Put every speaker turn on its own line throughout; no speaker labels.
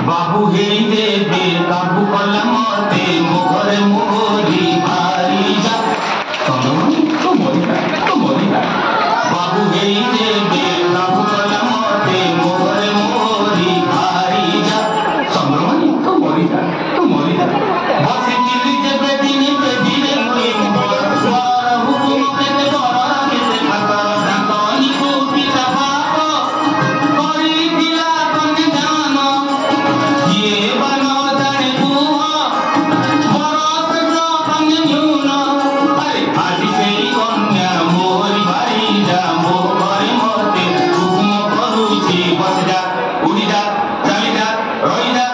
बाबू हे देवे काबू कलमते मुखरे मोरी भारी जा तो मोरी बाबू हे देवे काबू कलमते मुखरे मोरी भारी जा समरमणि तो मोरी जा बसे चिल्ली जे बेदिनी बेदिने मोई स्वार हुकुमते ते बरा केते खतर डाकनी को पिता बाप करी दिला कन्या जान ये बनो जाने बुआ बरस जो कन्या न्यून अरे आज से कन्या मोरी भाई जा मो घरे मते हुकुम करूची बस जा उड़ी जा चली जा रही जा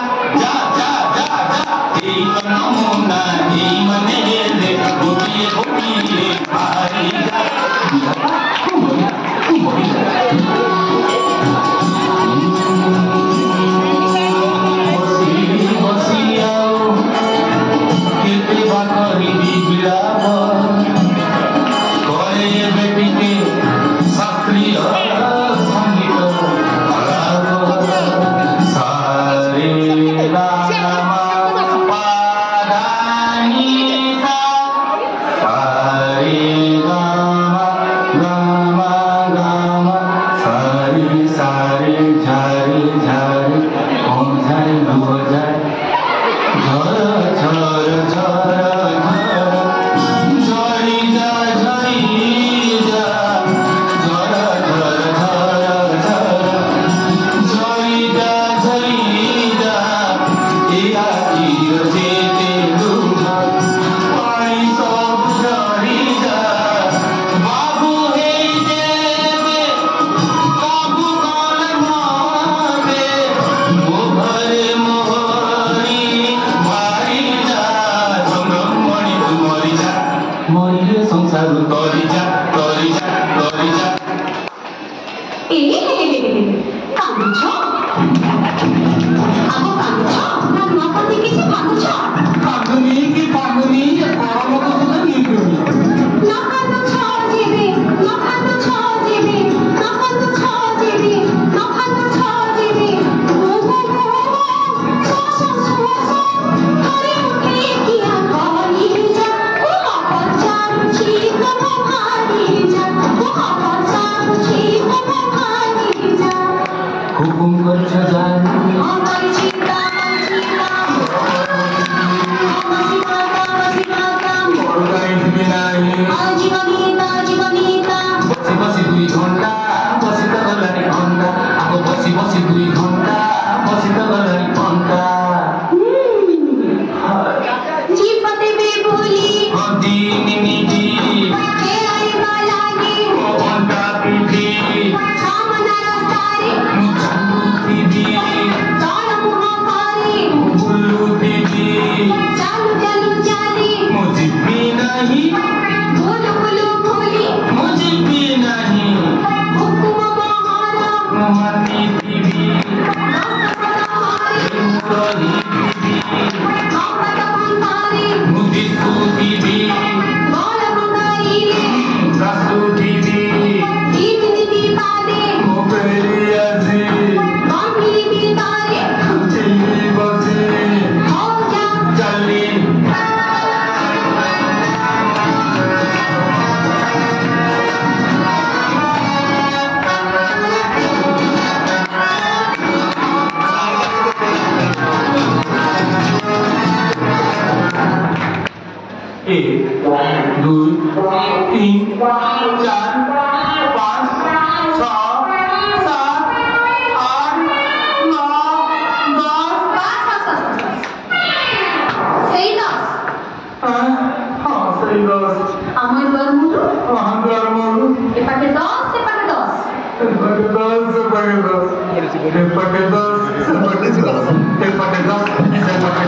এই নমুনা এই মনে রে গোপিয়ে ভাই
हुकुम कर
2 3 4 5 6 7 8 9 10
ସେଇ 10
ହଁ ସେଇ 10
ଆମ ଦୁଆର ମୁହଁରୁ
ହଁ ଦୁଆର ମୁହଁରୁ
ଏପାଟେ 10 ସେପାଟେ 10
ଏପଟେ 10 ସେପଟେ 10 ଏପଟେ 10 ସେପଟେ 10 ଏପଟେ 10 ସେପଟେ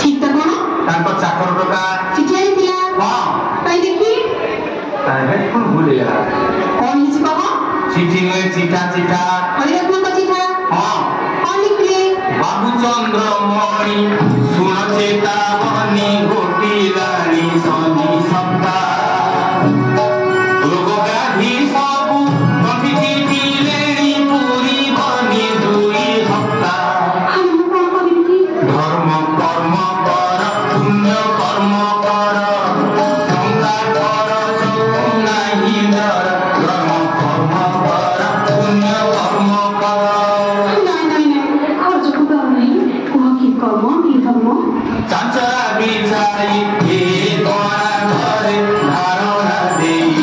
'Cita kok? Tanpa cakor doka. Cici aja. Wow. कहीं देखी
हेडफोन भूल गया
कौन लिखी कहा
चिट्ठी में चिठा चिठा
हरिरत्न का चिठा
हाँ
कौन लिखे
बाबू चंद्रमणि सुन चेतावनी गोटी रानी शनि सप्ता रोग व्याधि सबु कथि चिठी लेनी पूरी बनी दुई हप्ता
हम कौन करेंगे
धर्म कर्म कर पुण्य कर्म कर संगा कर सब नहीं डर धर्म कर्म कर पुण्य कर्म कर
नहीं खर्च को कर नहीं वहाँ की कर्म की धर्म
चांचरा बिछाई हे गणा घरे धारणा देई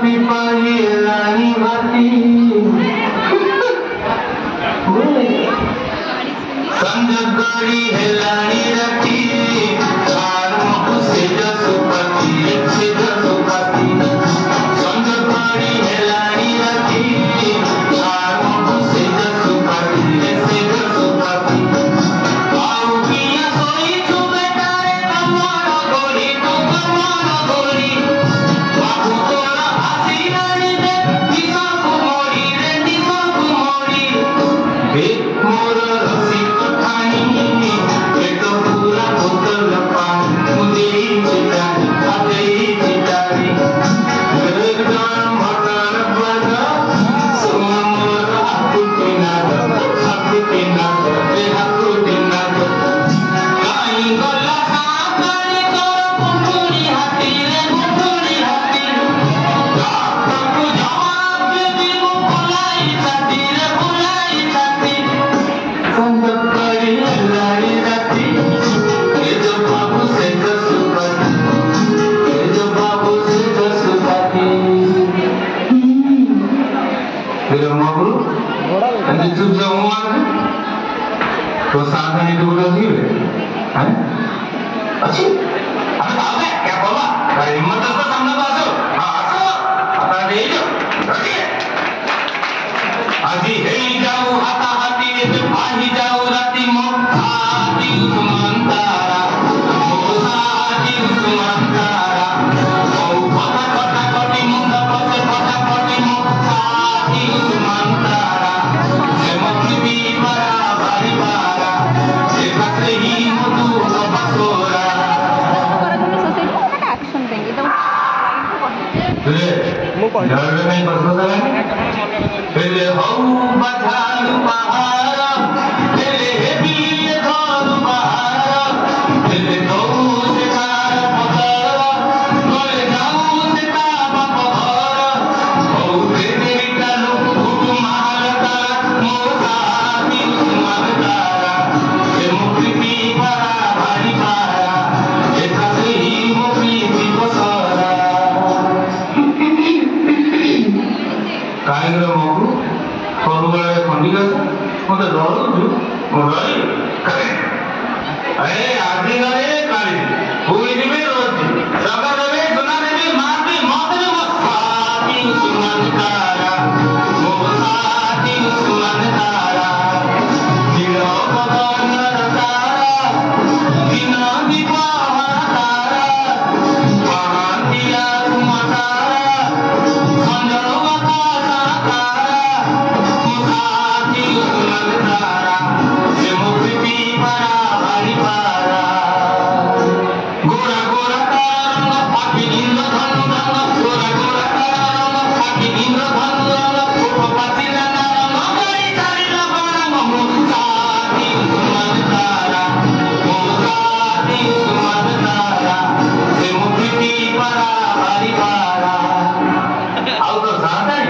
पिपाही रानी भाती संजगरी हेलानी रखी आरम से जसुपति संजगरी हेलानी रखी आरम से जसुपति आओ किया सोई तू बेटा रे कमर गोरी बाबू तोरा हसी रानी दे निशा कुमारी रे निशा कुमारी हे मोर रसी कठानी ये तो पूरा बोतल पानी मुझे ही चितारी आते ही चितारी एकदम मटर बजा सुन मोर हाथू के नाद ए हाथू के नाद काई गला साकारी तोर पुटुरी हाथी रे पुटुरी हाथी आपको जवाब दे वो बुलाई छाती रे बुलाई छाती संजगरी हेलानी रखी ये जो बाबू से जसुपति फिर मगरू ऐसे चुप जाओ मार तो सावधानी दूर रही है अच्छी अब आओगे क्या बोला अरे हिम्मत तो सामने आसो हाँ आसो अपना दे जो रखिए आजी हे जाओ हाथा हाथी ने तो भाही जाओ राती मोसाती उस्मान तारा ओ फटा फटा फटी मुंडा पसे फटा फटी मोसाती उस्मान तारा जे मक्की बड़ा भारी बारा जे कसले ही मुदु बसोरा
एक्शन देंगे तो
डर नहीं बसोरा पहले हऊ बधानु बहारा पहले भी धानु बहारा पहले गऊ से कार पहारा पहले जाऊ से ताप पहारा हऊ तेरे कालू उठ मारता मोसाती उस्मान तारा ये मुक्ति बड़ा भारी पारा ये कसले ही मुक्ति बसोरा कायंद्र मगरू ସବୁବେଳେ ଖଣ୍ଡିକ ମତେ ଡରୁଛୁ ମୁଁ ଡରି अरे आदि गए काली पूरी में रोती सगा देवे सुना देवी मारती मौत में मस्ताती उस्मान तारा मोसाती उस्मान तारा दिलो पवन तारा दिना दीपावल तारा महादिया तारा संजोग तारा मोसाती उस्मान तारा से मुक्ति बड़ा भारी पारा गोरा गोरा तारा पापी इंद्र धनु रंग गोरा गोरा तारा पापी इंद्र धनु रंग उपपति नाना मगरी तारी लबन मोसाती उस्मान तारा मोसाती उस्मान तारा से मुक्ति बड़ा भारी पारा आओ तो साथ है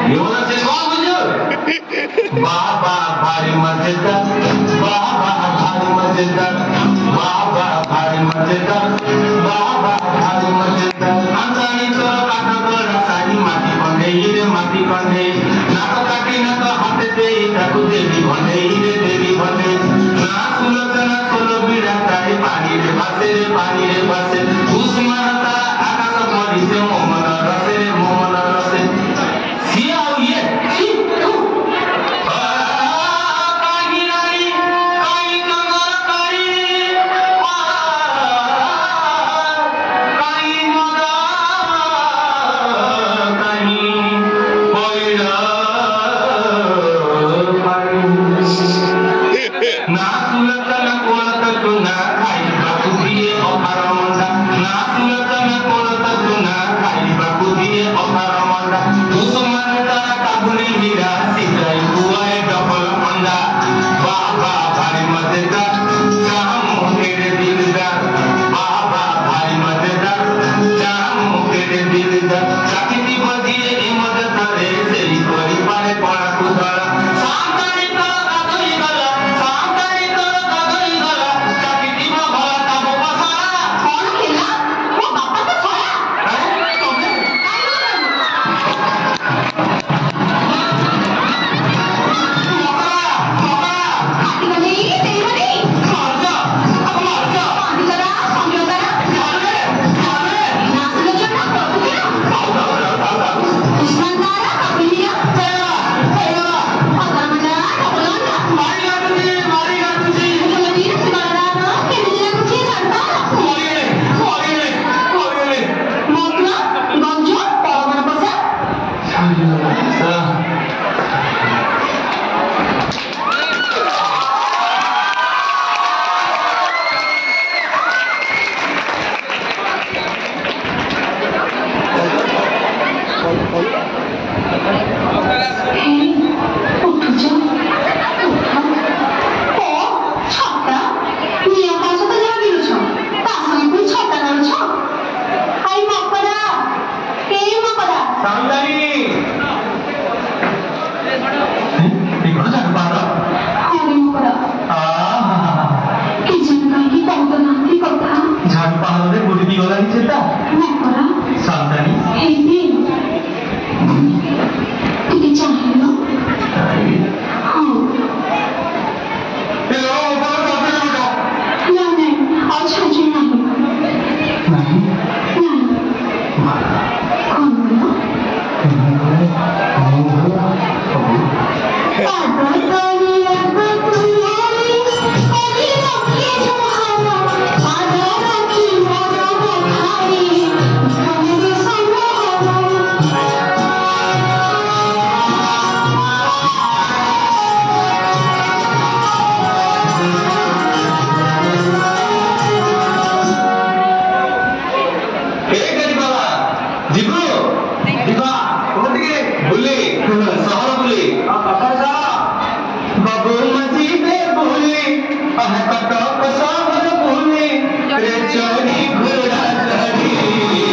ये वाला से कौन बुझो बाबा भारी मजेदार बाबा भारी मजेदार बाबा भारी मजेदार बाबा भारी मजेदार अंसानी तो काटा गोरा सारी माटी बंधे नाक काटी ना तो हाथ दे ताकू देवी बंधे ना सुलोचना कोलो बिड़ा ताई पानी रे भासे उस्मान तारा आकाश परी से मोमन रसे सिया ये कटक सहर बुली रे चोरी घोड़ा चढ़ी